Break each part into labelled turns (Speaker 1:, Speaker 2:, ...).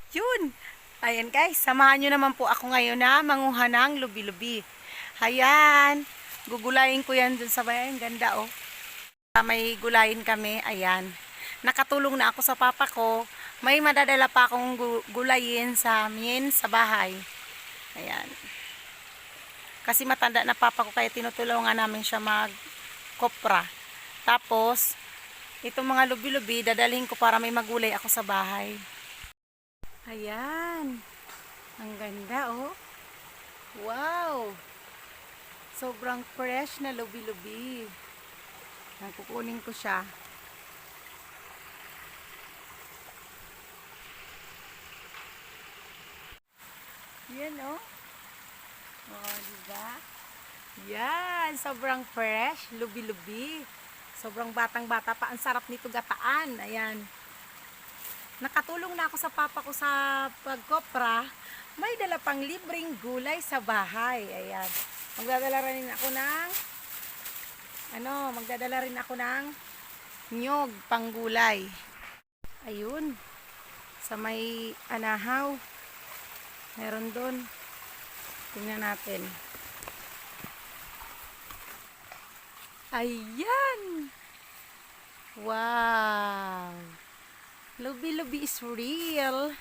Speaker 1: Yun. Ayan guys, samahan nyo naman po ako ngayon na manguha ng lubi-lubi. Ayan. Gugulayin ko yan dun sa bayan. Ganda oh. May gulayin kami. Ayan. Nakatulong na ako sa papa ko. May madadala pa akong gulayin sa amin sa bahay. Ayan. Kasi matanda na papa ko kaya tinutulungan namin siya mag-kopra. Tapos, itong mga lubi-lubi dadalhin ko para may magulay ako sa bahay. Ayan. Ang ganda oh. Wow. Sobrang fresh na lubi-lubi. Kukunin ko siya. Yan oh. Oh, diba? Yan. Sobrang fresh. Lubi-lubi. Sobrang batang-bata pa. Ang sarap nito gataan. Ayan. Nakatulong na ako sa papa ko sa pagkopra. May dala pang libreng gulay sa bahay. Ayan. Magdadala rin ako ng nyog pang gulay. Ayun. Sa may anahaw. Meron doon. Tingnan natin. Ayan. Wow. Lubi-lubi is real.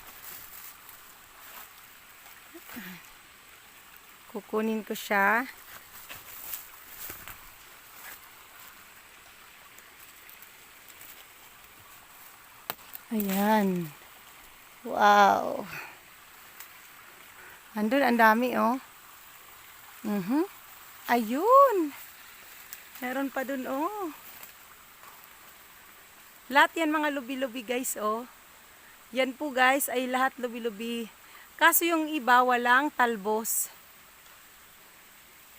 Speaker 1: Kukunin ko siya. Ayan. Wow. Andun, ang dami oh. Ayun. Meron pa dun oh. Lahat yan mga lubi-lubi guys oh. Yan po guys ay lahat lubi-lubi. Kaso yung iba walang talbos.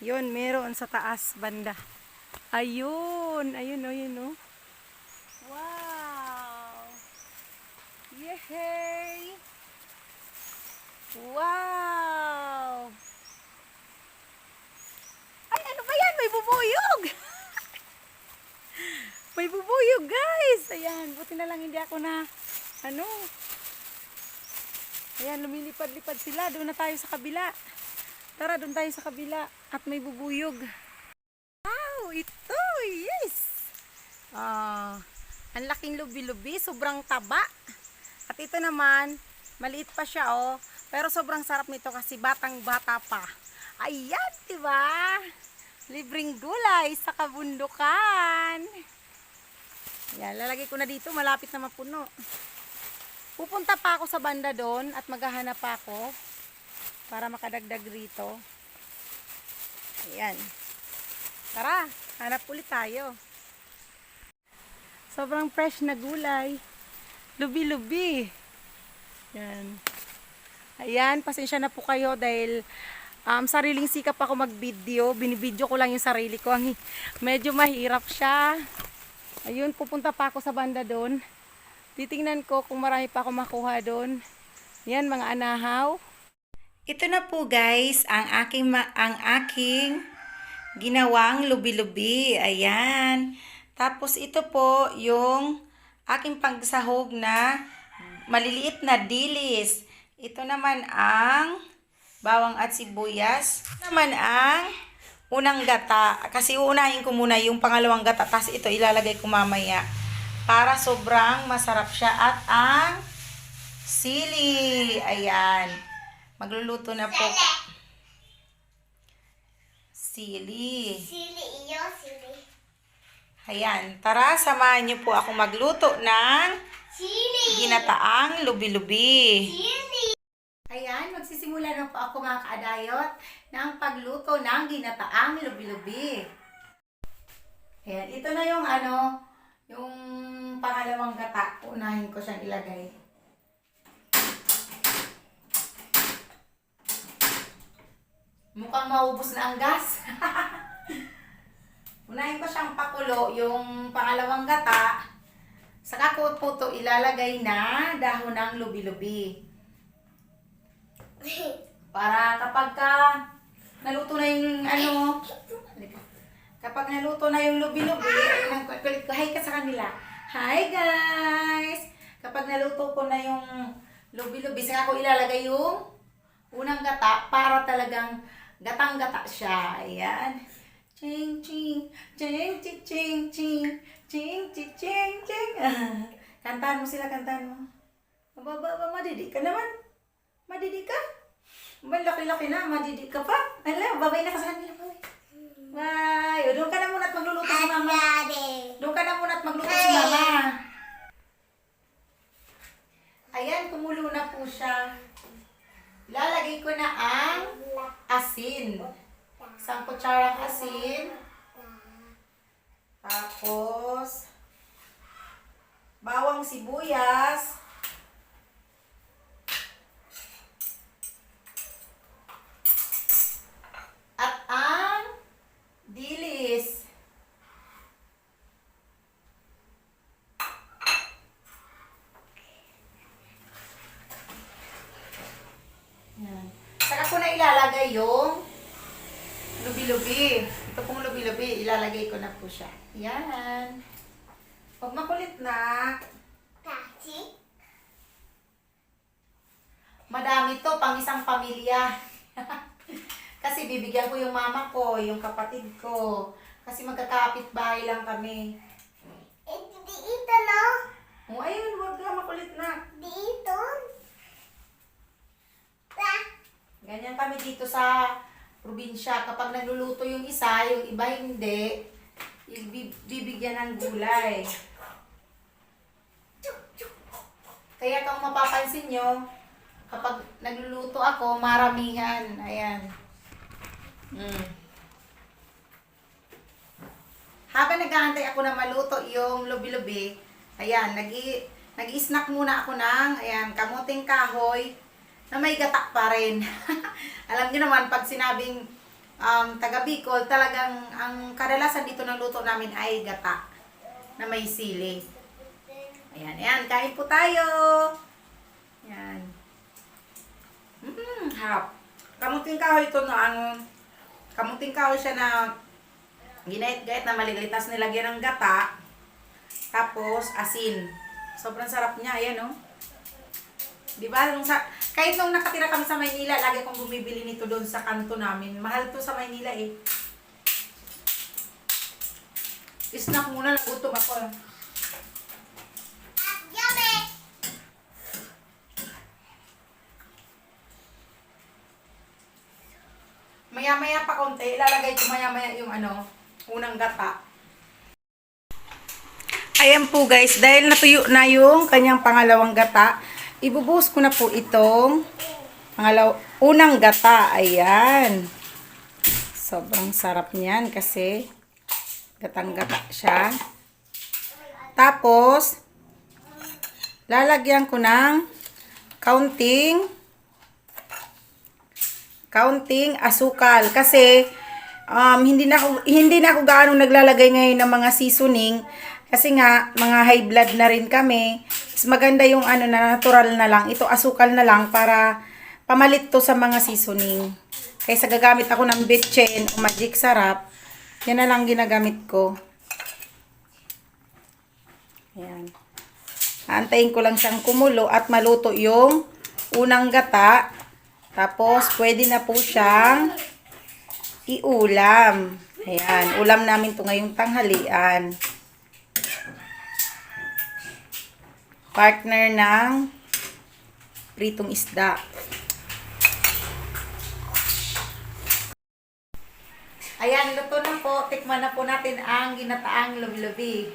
Speaker 1: Yun, meron sa taas banda. Ayun, ayun oh, yun oh. Wow. Yehey. Wow. Ay, ano ba yan? May bubuyog. May bubuyog guys. Ayan, buti na lang hindi ako na ayan, lumilipad-lipad sila. Doon na tayo sa kabila. Tara, doon tayo sa kabila. At may bubuyog. Wow, ito. Yes. Ang laking lubi-lubi. Sobrang taba. At ito naman, maliit pa siya oh. Pero sobrang sarap nito kasi batang-bata pa. Ayan, diba? Libreng gulay sa kabundukan. Ayan, lalagay ko na dito. Malapit na mapuno. Pupunta pa ako sa banda doon at maghahanap pa ako para makadagdag rito. Ayan. Tara, hanap ulit tayo. Sobrang fresh na gulay. Lubi-lubi. Ayan. Ayan, pasensya na po kayo dahil sariling sikap ako mag-video. Binibidyo ko lang yung sarili ko. Medyo mahirap siya. Ayun, pupunta pa ako sa banda doon. Titingnan ko kung marami pa ako makuha doon. Yan, mga anahaw. Ito na po guys, ang aking ginawang lubi-lubi. Ayan. Tapos ito po yung aking pagsahog na maliliit na dilis. Ito naman ang bawang at sibuyas. Ito naman ang unang gata. Kasi uunahin ko muna yung pangalawang gata. Tapos ito ilalagay ko mamaya. Para sobrang masarap siya. At ang sili. Ayan. Magluluto na po. Sili.
Speaker 2: Sili iyo, sili.
Speaker 1: Ayan. Tara, samahan niyo po ako magluto ng
Speaker 2: Sili.
Speaker 1: ginataang lubi-lubi.
Speaker 2: Sili.
Speaker 1: Ayan, magsisimula na po ako mga kaadayot ng pagluto ng ginataang lubi-lubi. Ayan, ito na yung yung pangalawang gata. Unahin ko siyang ilagay. Mukhang maubos na ang gas. Unahin ko siyang pakulo, yung pangalawang gata. Saka ko po ito ilalagay na dahon ng lubi-lubi. Para kapag naluto na yung kapag naluto na yung lubi-lubi, ayun ang kulit ko. Hi ka sa kanila. Hi guys! Kapag naluto ko na yung Lubi-lubi. Saka ako ilalagay yung unang gata para talagang gatang-gata siya. Ayan. Ching, ching, ching, ching, ching, ching, ching, ching, ching, ching. Kantahan mo sila, kantahan mo. Madidi ka naman. Madidi ka? Malaki-laki na, madidi ka pa. Alam, babay na ka sa kanila. Bye. O, doon ka na muna at magluluto si mama.
Speaker 2: Daddy.
Speaker 1: Doon ka na muna at magluto si mama. Ayan, kumulo na po siya. Lalagay ko na ang asin. Isang kutsarang asin. Tapos, bawang sibuyas. At ang dilis. Yan. Saka ko na ilalagay yung lubi-lubi. Ito pong lubi-lubi, ilalagay ko na po siya. Yan. Huwag makulit na.
Speaker 2: Daddy.
Speaker 1: Madami to, pang isang pamilya. Kasi bibigyan ko yung mama ko, yung kapatid ko. Kasi magkakapit bahay lang kami.
Speaker 2: Dito, no?
Speaker 1: O ayun, huwag ka makulit na.
Speaker 2: Dito. Pa.
Speaker 1: Ganyan kami dito sa probinsya. Kapag nagluluto yung isa, yung iba hindi, bibigyan ng gulay. Kaya kung mapapansin nyo, kapag nagluluto ako, maramihan. Ayan. Habang nag-aantay ako na maluto yung lubi-lubi, ayan, nag-i-snack muna ako ng, ayan, kamuting kahoy na may gata pa rin. Alam niyo naman, pag sinabing taga Bicol, talagang ang kadalasan dito ng luto namin ay gata na may sili. Ayan, ayan, kain po tayo. Ayan. Harap. Kamuting kahoy ito no, kamuting kahoy siya na ginait-gait na maliliit, tapos nilagyan ng gata, tapos asin. Sobrang sarap niya, ayan oh. Diba? Kahit nung nakatira kami sa Maynila, lagi akong bumibili nito doon sa kanto namin. Mahal to sa Maynila eh. Snack muna, nagutom ako.
Speaker 2: Yummy.
Speaker 1: Maya-maya pa konti, ilalagay ko maya-maya yung unang gata. Ayan po guys, dahil natuyo na yung kanyang pangalawang gata, ibubuhos ko na po itong unang gata. Ayan. Sobrang sarap niyan kasi gatang-gata siya. Tapos, lalagyan ko ng kaunting asukal kasi hindi na ako gaano naglalagay ngayon ng mga seasoning kasi nga mga high blood na rin kami. Mas maganda yung na natural na lang. Ito asukal na lang para pamalit to sa mga seasoning. Kaysa gagamit ako ng betchin o magic sarap, yan na lang ginagamit ko. Ayan. Aantayin ko lang siyang kumulo at maluto yung unang gata. Tapos, pwede na po siyang iulam. Ayan, ulam namin to ngayong tanghalian. Partner ng pritong isda. Ayan, luto na po. Tikman na po natin ang ginataang lubi-lubi.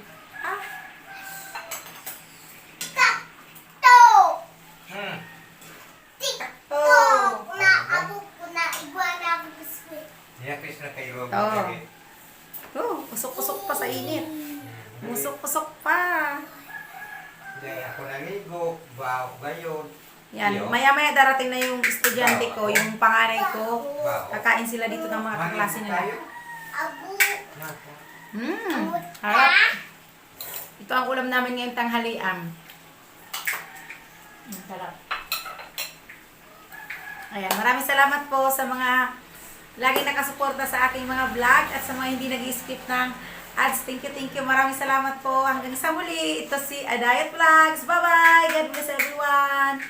Speaker 2: To.
Speaker 1: Oh.
Speaker 2: Na abuk na iguana biskuit.
Speaker 3: Niyakis na kayo.
Speaker 1: Usok-usok pa sa init. Usok-usok pa.
Speaker 3: Dahil ako naligo, baok gayon.
Speaker 1: Yan, maya-maya darating na yung estudyante ko, yung panganay ko.
Speaker 3: Baok.
Speaker 1: Kakain sila dito ng mga kaklase nila.
Speaker 2: Abu.
Speaker 1: Harap. Ito ang ulam namin ngayong tanghalian. Sarap. Ayan, maraming salamat po sa mga laging nakasuporta sa aking mga vlog at sa mga hindi nag-skip ng ads. Thank you. Maraming salamat po. Hanggang sa muli. Ito si Adayat Vlogs. Bye-bye. God bless everyone.